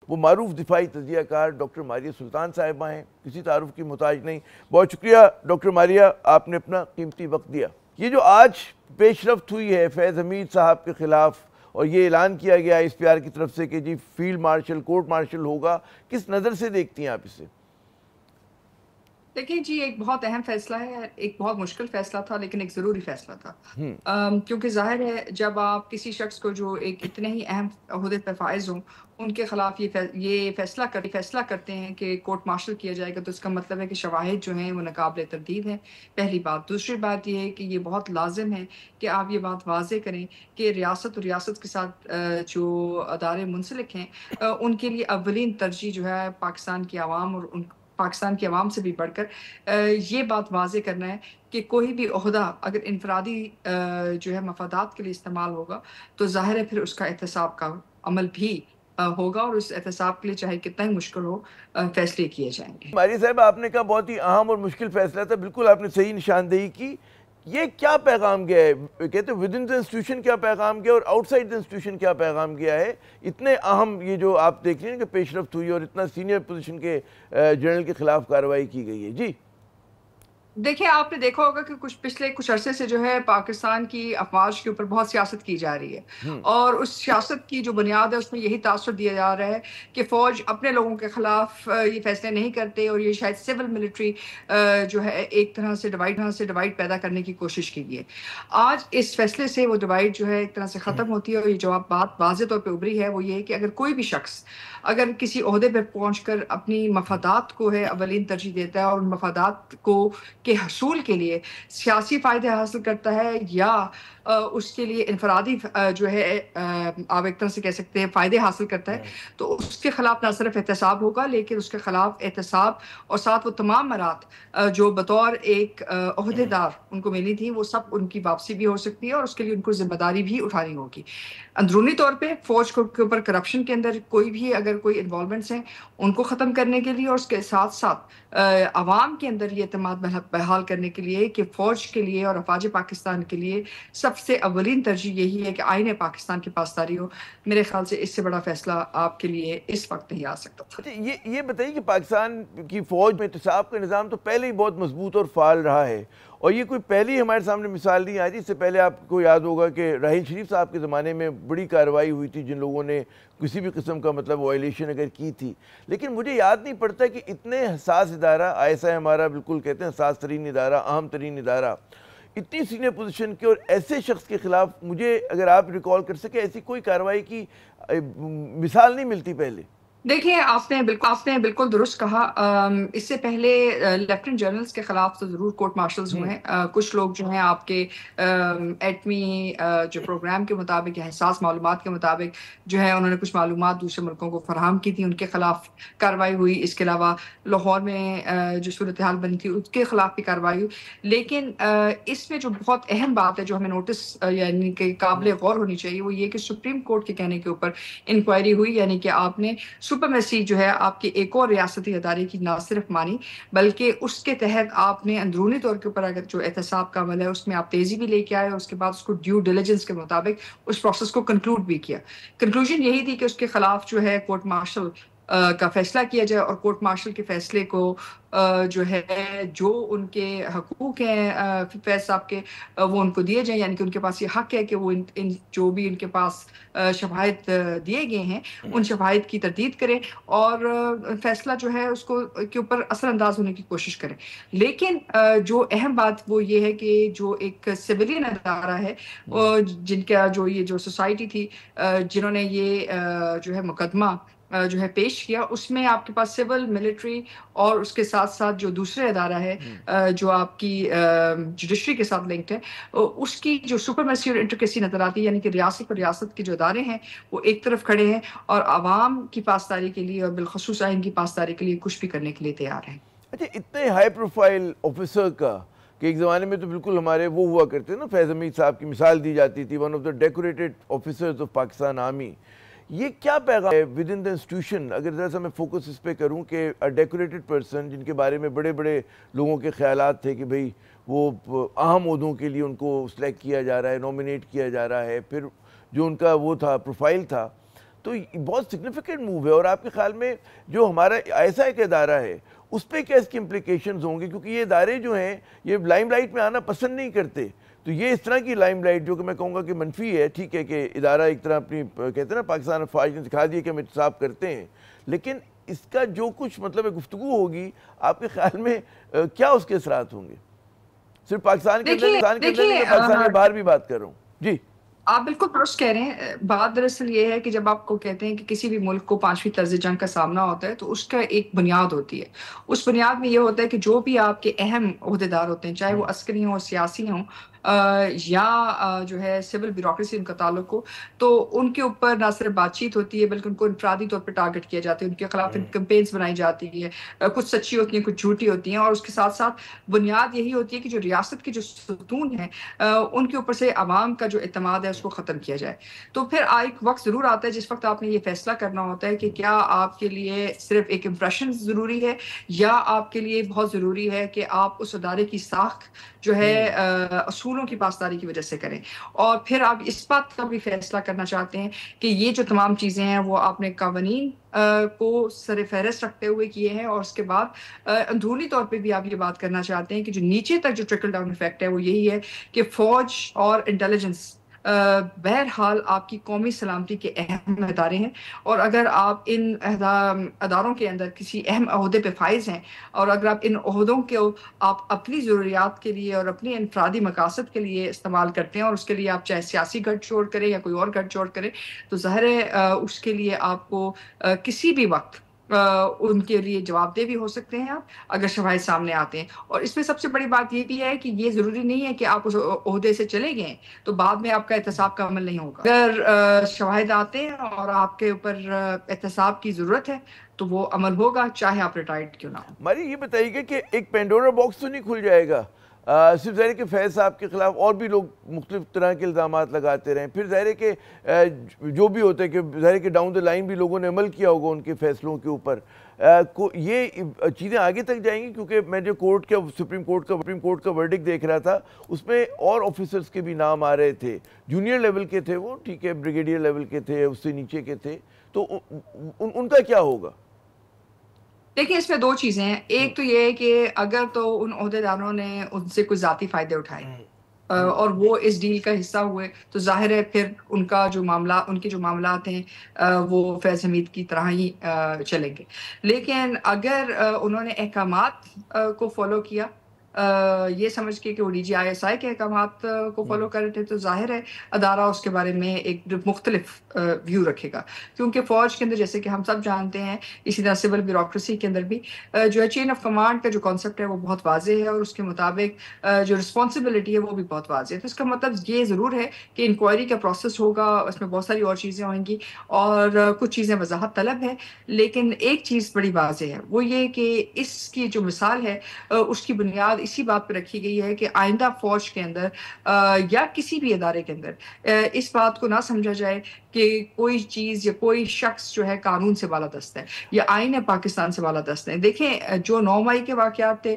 وہ معروف دفاعی تجزیہ کار ڈاکٹر ماریہ سلطان صاحبہ ہیں، کسی تعارف کی محتاج نہیں. بہت شکریہ ڈاکٹر ماریہ، آپ نے اپنا قیمتی وقت دیا. یہ جو آج پیش رفت ہوئی ہے فیض حمید صاحب کے خلاف اور یہ اعلان کیا گیا اس پی آر کی طرف سے کہ جی فیلڈ مارشل کورٹ مارشل ہوگا، کس نظر سے دیکھتی ہیں آپ اسے؟ دیکھیں جی، ایک بہت اہم فیصلہ ہے، ایک بہت مشکل فیصلہ تھا، لیکن ایک ضروری فیصلہ تھا. کیونکہ ظاہر ہے جب آپ کسی شخص کو جو ایک اتنے ہی اہم عہدے پر فائز ہوں ان کے خلاف یہ فیصلہ کرتے ہیں کہ کورٹ مارشل کیا جائے گا، تو اس کا مطلب ہے کہ شواہد جو ہیں وہ ناقابل تردید ہیں. پہلی بات. دوسری بات یہ ہے کہ یہ بہت لازم ہے کہ آپ یہ بات واضح کریں کہ ریاست اور ریاست کے ساتھ جو ادارے منسلک ہیں ان کے لیے اولین ترجیح جو ہے پاکستان کی عوام اور پاکستان کی عوام سے بھی بڑھ کر یہ بات واضح کرنا ہے کہ کوئی بھی عہدہ اگر انفرادی جو ہے مفادات کے لیے استعمال ہوگا تو ظاہر ہے پھر اس کا احتساب کا عمل بھی ہوگا، اور اس احتساب کے لیے چاہے کتنا ہی مشکل ہو فیصلے کیے جائیں گے. ماریہ صاحب، آپ نے کہا بہت ہی اہم اور مشکل فیصلہ تھا، بالکل آپ نے صحیح نشاندہی کی. یہ کیا پیغام گیا ہے؟ کہتے ہیں ود ان دا انسٹیٹیوشن کیا پیغام گیا اور آؤٹ سائڈ دا انسٹیٹیوشن کیا پیغام گیا ہے؟ اتنے اہم یہ جو آپ دیکھ رہے ہیں کہ پیش رفت ہوئی اور اتنا سینئر پوزیشن کے جنرل کے خلاف کارروائی کی گئی ہے. جی دیکھیں، آپ نے دیکھا ہوگا کہ پچھلے کچھ عرصے سے جو ہے پاکستان کی افواج کے اوپر بہت سیاست کی جا رہی ہے، اور اس سیاست کی جو بنیاد ہے اس میں یہی تاثر دیا جا رہا ہے کہ فوج اپنے لوگوں کے خلاف یہ فیصلے نہیں کرتے، اور یہ شاید سول ملٹری جو ہے ایک طرح سے ڈیوائڈ پیدا کرنے کی کوشش کی گئی ہے. آج اس فیصلے سے وہ ڈیوائڈ جو ہے ایک طرح سے ختم ہوتی ہے، اور یہ جو بات واضح طور پہ ابھری ہے وہ یہ ہے کہ اگر کوئی بھی شخص اگر کسی عہدے پر پہنچ کر اپنی مفادات کو ہے اولین ترجیح دیتا ہے اور ان مفادات کے حصول کے لیے سیاسی فائدے حاصل کرتا ہے یا اس کے لیے انفرادی جو ہے آپ ایک طرح سے کہہ سکتے ہیں فائدے حاصل کرتا ہے، تو اس کے خلاف نہ صرف احتساب ہوگا لیکن اس کے خلاف احتساب اور ساتھ وہ تمام مراد جو بطور ایک عہدے دار ان کو ملی تھی وہ سب ان کی واپسی بھی ہو سکتی ہے، اور اس کے لیے ان کو ذمہ داری بھی اٹھانی ہوگی. اندرونی طور پہ فوج کے اوپر کرپشن کے اندر کوئی بھی اگر کوئی انوالومنٹس ہیں ان کو ختم کرنے کے لیے، اور اس کے ساتھ ساتھ عوام کے اندر یہ اعتماد بحال کرنے کے لیے کہ فوج کے لیے اور افواج پاکستان کے لیے سب سے اولین ترجیح یہی ہے کہ آئین پاکستان کی پاسداری ہو. میرے خیال سے اس سے بڑا فیصلہ آپ کے لیے اس وقت نہیں آ سکتا تھا. اچھا، یہ بتائیے کہ پاکستان کی فوج میں احتساب کا نظام تو پہلے ہی بہت مضبوط اور فعال رہا ہے، اور یہ کوئی پہلی ہمارے سامنے مثال نہیں آئی. اس سے پہلے آپ کو یاد ہوگا کہ راحیل شریف صاحب کے زمانے میں بڑی کارروائی ہوئی تھی جن لوگوں نے کسی بھی قسم کا وائلیشن اگر کی تھی. لیکن مجھے یاد نہیں پڑتا کہ اتنے حساس ادارہ، ایسا ہے ہمارا بالکل کہتے ہیں حساس ترین ادارہ، اہم ترین ادارہ، اتنی سینئر پوزیشن کے اور ایسے شخص کے خلاف مجھے اگر آپ ریکال کر سکے ایسی کوئی کارروائی کی مثال نہیں ملتی پہلے. دیکھیں، آپ نے بالکل درست کہا. اس سے پہلے لیفٹنٹ جنرلز کے خلاف تو ضرور کورٹ مارشلز ہوئے ہیں. کچھ لوگ جو ہیں آپ کے ایٹمی جو پروگرام کے مطابق یا حساس معلومات کے مطابق جو ہے انہوں نے کچھ معلومات دوسرے ملکوں کو فراہم کی تھی، ان کے خلاف کارروائی ہوئی. اس کے علاوہ لاہور میں جو صورتحال بنی تھی اس کے خلاف بھی کارروائی ہوئی. لیکن اس میں جو بہت اہم بات ہے جو ہمیں نوٹس یعنی کہ قابل غور ہونی چاہیے وہ یہ کہ سپریم کورٹ کے کہنے کے اوپر انکوائری ہوئی، یعنی کہ آپ نے سپرمیسی جو ہے آپ کے ایک اور ریاستی ادارے کی نہ صرف مانی بلکہ اس کے تحت آپ نے اندرونی طور کے اوپر اگر جو احتساب کا عمل ہے اس میں آپ تیزی بھی لے کے آئے، اور اس کے بعد اس کو ڈیو ڈیلیجنس کے مطابق اس پروسیس کو کنکلوڈ بھی کیا. کنکلوژن یہی تھی کہ اس کے خلاف جو ہے کورٹ مارشل کا فیصلہ کیا جائے، اور کورٹ مارشل کے فیصلے کو جو ہے جو ان کے حقوق ہیں فیض صاحب کے وہ ان کو دیے جائیں، یعنی کہ ان کے پاس یہ حق ہے کہ وہ ان جو بھی ان کے پاس شواہد دیے گئے ہیں ان شواہد کی تردید کریں اور فیصلہ جو ہے اس کو کے اوپر اثر انداز ہونے کی کوشش کریں. لیکن جو اہم بات وہ یہ ہے کہ جو ایک سویلین ادارہ ہے جن کا جو یہ جو سوسائٹی تھی جنہوں نے یہ جو ہے مقدمہ جو ہے پیش کیا، اس میں آپ کے پاس سول ملٹری اور اس کے ساتھ ساتھ جو دوسرے ادارہ ہے جو آپ کی جوڈیشری کے ساتھ لنکڈ ہے، اس کی جو سپرمیسی اور انٹرکیسی نظر آتی ہے، یعنی کہ ریاست اور ریاست کے جو ادارے ہیں وہ ایک طرف کھڑے ہیں اور عوام کی پاسداری کے لیے اور بالخصوص آئین کی پاسداری کے لیے کچھ بھی کرنے کے لیے تیار ہیں. اچھا، اتنے ہائی پروفائل آفیسر کا کہ ایک زمانے میں تو بالکل ہمارے وہ ہوا کرتے نا، فیض حمید صاحب کی مثال دی جاتی تھی، one of the decorated officers of Pakistan army. یہ کیا پیغام ہے ود ان دا انسٹیٹیوشن؟ اگر ذرا سا میں فوکس اس پہ کروں کہ ڈیکوریٹڈ پرسن جن کے بارے میں بڑے بڑے لوگوں کے خیالات تھے کہ بھئی وہ اہم عہدوں کے لیے ان کو سلیکٹ کیا جا رہا ہے، نومینیٹ کیا جا رہا ہے، پھر جو ان کا وہ تھا پروفائل تھا، تو بہت سگنیفیکنٹ موو ہے. اور آپ کے خیال میں جو ہمارا ایسا ایک ادارہ ہے اس پہ کیا اس کی امپلیکیشنز ہوں گے؟ کیونکہ یہ ادارے جو ہیں یہ لائم لائٹ میں آنا پسند نہیں کرتے. تو یہ اس طرح کی لائم لائٹ جو کہ میں کہوں گا کہ منفی ہے. ٹھیک ہے کہ ادارہ ایک طرح اپنی کہتے ہیں نا پاکستان افواج نے دکھا دیا کہ ہم احتساب کرتے ہیں, لیکن اس کا جو کچھ مطلب گفتگو ہوگی آپ کے خیال میں کیا اس کے اثرات ہوں گے؟ صرف پاکستان کے اندر نہیں, پاکستان کے باہر بھی بات کر رہا ہوں. جی آپ بالکل درست کہہ رہے ہیں. بات دراصل یہ ہے کہ جب آپ کو کہتے ہیں کہ کسی بھی ملک کو 5ویں طرز جنگ کا سامنا ہوتا ہے تو اس کا ایک بنیاد ہوتی ہے. اس بنیاد میں یہ ہوتا ہے کہ جو بھی آپ کے اہم عہدیدار ہوتے ہیں, چاہے وہ عسکری ہوں, سیاسی ہوں, یا جو ہے سول بیوروکریسی ان کا تعلق ہو, تو ان کے اوپر نہ صرف بات چیت ہوتی ہے بلکہ ان کو انفرادی طور پر ٹارگٹ کیا جاتا ہے, ان کے خلاف کمپینز بنائی جاتی ہے. کچھ سچی ہوتی ہیں, کچھ جھوٹی ہوتی ہیں, اور اس کے ساتھ ساتھ بنیاد یہی ہوتی ہے کہ جو ریاست کے جو ستون ہیں ان کے اوپر سے عوام کا جو اعتماد ہے اس کو ختم کیا جائے. تو پھر ایک وقت ضرور آتا ہے جس وقت آپ نے یہ فیصلہ کرنا ہوتا ہے کہ کیا آپ کے لیے صرف ایک امپریشن ضروری ہے, یا آپ کے لیے بہت ضروری ہے کہ آپ اس ادارے کی ساخت جو ہے اصولوں کی پاسداری کی وجہ سے کریں. اور پھر آپ اس بات کا بھی فیصلہ کرنا چاہتے ہیں کہ یہ جو تمام چیزیں ہیں وہ آپ نے قوانین کو سر فہرست رکھتے ہوئے کیے ہیں, اور اس کے بعد اندرونی طور پہ بھی آپ یہ بات کرنا چاہتے ہیں کہ جو نیچے تک جو ٹرکل ڈاؤن افیکٹ ہے وہ یہی ہے کہ فوج اور انٹیلیجنس بہرحال آپ کی قومی سلامتی کے اہم ادارے ہیں. اور اگر آپ ان اداروں کے اندر کسی اہم عہدے پہ فائز ہیں, اور اگر آپ ان عہدوں کو آپ اپنی ضروریات کے لیے اور اپنی انفرادی مقاصد کے لیے استعمال کرتے ہیں, اور اس کے لیے آپ چاہے سیاسی گٹھ جوڑ کریں یا کوئی اور گٹھ جوڑ کریں, تو ظاہر ہے اس کے لیے آپ کو کسی بھی وقت ان کے لیے جواب دہ بھی ہو سکتے ہیں آپ اگر شواہد سامنے آتے ہیں. اور اس میں سب سے بڑی بات یہ بھی ہے کہ یہ ضروری نہیں ہے کہ آپ اس عہدے سے چلے گئے تو بعد میں آپ کا احتساب کا عمل نہیں ہوگا. اگر شواہد آتے ہیں اور آپ کے اوپر احتساب کی ضرورت ہے تو وہ عمل ہوگا, چاہے آپ ریٹائرڈ کیوں نہ ہو. ہماری یہ بتائیے گا کہ ایک پینڈورا باکس تو نہیں کھل جائے گا؟ صرف ظاہر ہے کہ فیض صاحب کے خلاف اور بھی لوگ مختلف طرح کے الزامات لگاتے رہیں, پھر ظاہر ہے کہ جو بھی ہوتا ہے کہ ظاہر ہے کہ ڈاؤن دا لائن بھی لوگوں نے عمل کیا ہوگا ان کے فیصلوں کے اوپر, یہ چیزیں آگے تک جائیں گی. کیونکہ میں جو سپریم کورٹ کا ورڈکٹ دیکھ رہا تھا اس میں اور آفیسرز کے بھی نام آ رہے تھے, جونیئر لیول کے تھے وہ, ٹھیک ہے, بریگیڈیئر لیول کے تھے, اس سے نیچے کے تھے, تو ان کا کیا ہوگا؟ دیکھیں اس میں دو چیزیں ہیں. ایک تو یہ ہے کہ اگر تو ان عہدیداروں نے ان سے کوئی ذاتی فائدے اٹھائے اور وہ اس ڈیل کا حصہ ہوئے, تو ظاہر ہے پھر ان کے جو معاملات ہیں وہ فیض حمید کی طرح ہی چلیں گے. لیکن اگر انہوں نے احکامات کو فالو کیا, یہ سمجھ کے کہ وہ DGISI کے احکامات کو فالو کر رہے تھے, تو ظاہر ہے ادارہ اس کے بارے میں ایک مختلف ویو رکھے گا. کیونکہ فوج کے اندر جیسے کہ ہم سب جانتے ہیں, اسی طرح سول بیوروکریسی کے اندر بھی جو ہے چین آف کمانڈ کا جو کانسیپٹ ہے وہ بہت واضح ہے, اور اس کے مطابق جو رسپانسبلٹی ہے وہ بھی بہت واضح ہے. تو اس کا مطلب یہ ضرور ہے کہ انکوائری کا پروسیس ہوگا, اس میں بہت ساری اور چیزیں ہوئیں گی اور کچھ چیزیں وضاحت طلب ہے. لیکن ایک چیز بڑی واضح ہے, وہ یہ کہ اس کی جو مثال ہے اس کی بنیاد اسی بات پہ رکھی گئی ہے کہ آئندہ فوج کے اندر یا کسی بھی ادارے کے اندر اس بات کو نہ سمجھا جائے کہ کوئی چیز یا کوئی شخص جو ہے قانون سے بالادست ہے یا آئین پاکستان سے بالادست ہے. دیکھیں جو 9 مئی کے واقعات تھے,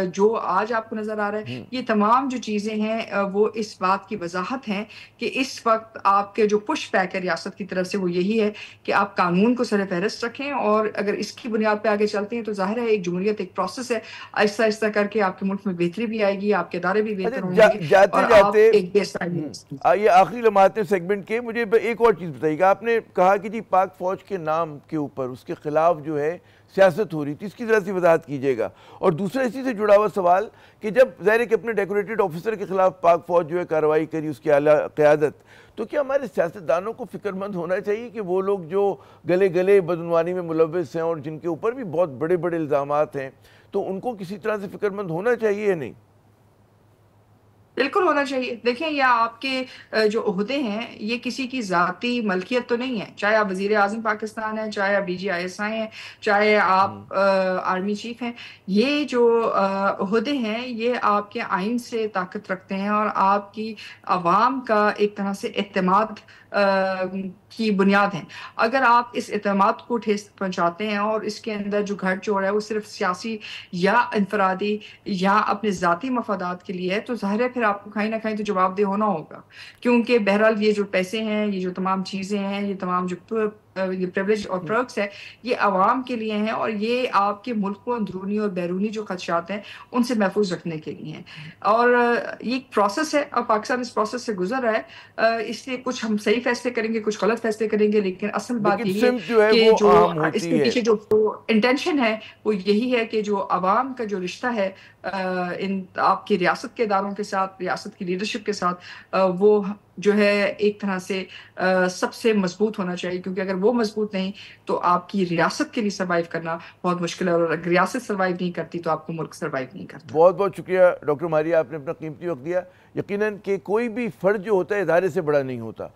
جو آج آپ کو نظر آ رہا ہے, یہ تمام جو چیزیں ہیں وہ اس بات کی وضاحت ہیں کہ اس وقت آپ کے جو پش بیک ہے ریاست کی طرف سے وہ یہی ہے کہ آپ قانون کو سر فہرست رکھیں, اور اگر اس کی بنیاد پہ آگے چلتے ہیں تو ظاہر ہے ایک جمہوریت ایک پروسیس ہے, آہستہ آہستہ کر کے آپ کے ملک میں بہتری بھی آئے گی, آپ کے ادارے بھی بہتر ہوں گے, اور آپ ایک یہ آخری لمحات سیگمنٹ کے مجھے ایک اور چیز بتائیے گا. آپ نے کہا کہ جی پاک فوج کے نام کے اوپر اس کے خلاف جو ہے سیاست ہو رہی تھی, اس کی ذرا سی وضاحت کیجیے گا. اور دوسرا اسی سے جڑا ہوا سوال کہ جب ظاہر ہے کہ اپنے ڈیکوریٹڈ آفیسر کے خلاف پاک فوج جو ہے کارروائی کری, اس کی اعلیٰ قیادت, تو کیا ہمارے سیاستدانوں کو فکر مند ہونا چاہیے کہ وہ لوگ جو گلے بدعنوانی میں ملوث ہیں اور جن کے اوپر بھی بہت بڑے بڑے الزامات ہیں, تو ان کو کسی طرح سے فکر مند ہونا چاہیے یا نہیں؟ بالکل ہونا چاہیے. دیکھیں یہ آپ کے جو عہدے ہیں یہ کسی کی ذاتی ملکیت تو نہیں ہے, چاہے آپ وزیر اعظم پاکستان ہیں, چاہے آپ DGISI ہیں, چاہے آپ آرمی چیف ہیں. یہ جو عہدے ہیں یہ آپ کے آئین سے طاقت رکھتے ہیں اور آپ کی عوام کا ایک طرح سے اعتماد کی بنیاد ہیں. اگر آپ اس اعتماد کو ٹھیس پہنچاتے ہیں اور اس کے اندر جو گھڑ چوڑ ہے وہ صرف سیاسی یا انفرادی یا اپنے ذاتی مفادات کے لیے ہے, تو ظاہر ہے پھر آپ کو کہیں نہ کہیں تو جواب دہ ہونا ہوگا، کیونکہ بہرحال یہ جو پیسے ہیں، یہ جو تمام چیزیں ہیں، یہ تمام جو پریولیج اور پرکس ہے، یہ عوام کے لیے ہیں، اور یہ آپ کے ملک کو اندرونی اور بیرونی جو خدشات ہیں ان سے محفوظ رکھنے کے لیے ہیں۔ اور یہ ایک پروسیس ہے، اور پاکستان اس پروسیس سے گزر رہا ہے، اس لیے کچھ ہم صحیح فیصلے کریں گے، کچھ غلط فیصلے کریں گے، لیکن اصل بات لیکن یہی ہے سمت جو ہے کہ وہ جو اہم اس ہوتی کے ہے۔ پیچھے جو انٹینشن ہے وہ یہی ہے کہ جو عوام کا جو رشتہ ہے ان آپ کی ریاست کے اداروں کے ساتھ، ریاست کی لیڈرشپ کے ساتھ، وہ جو ہے ایک طرح سے سب سے مضبوط ہونا چاہیے، کیونکہ اگر وہ مضبوط نہیں تو آپ کی ریاست کے لیے سروائیو کرنا بہت مشکل ہے، اور اگر ریاست سروائیو نہیں کرتی تو آپ کو ملک سروائیو نہیں کرتا۔ بہت بہت شکریہ ڈاکٹر ماریہ، آپ نے اپنا قیمتی وقت دیا۔ یقیناً کہ کوئی بھی فرد جو ہوتا ہے ادارے سے بڑا نہیں ہوتا۔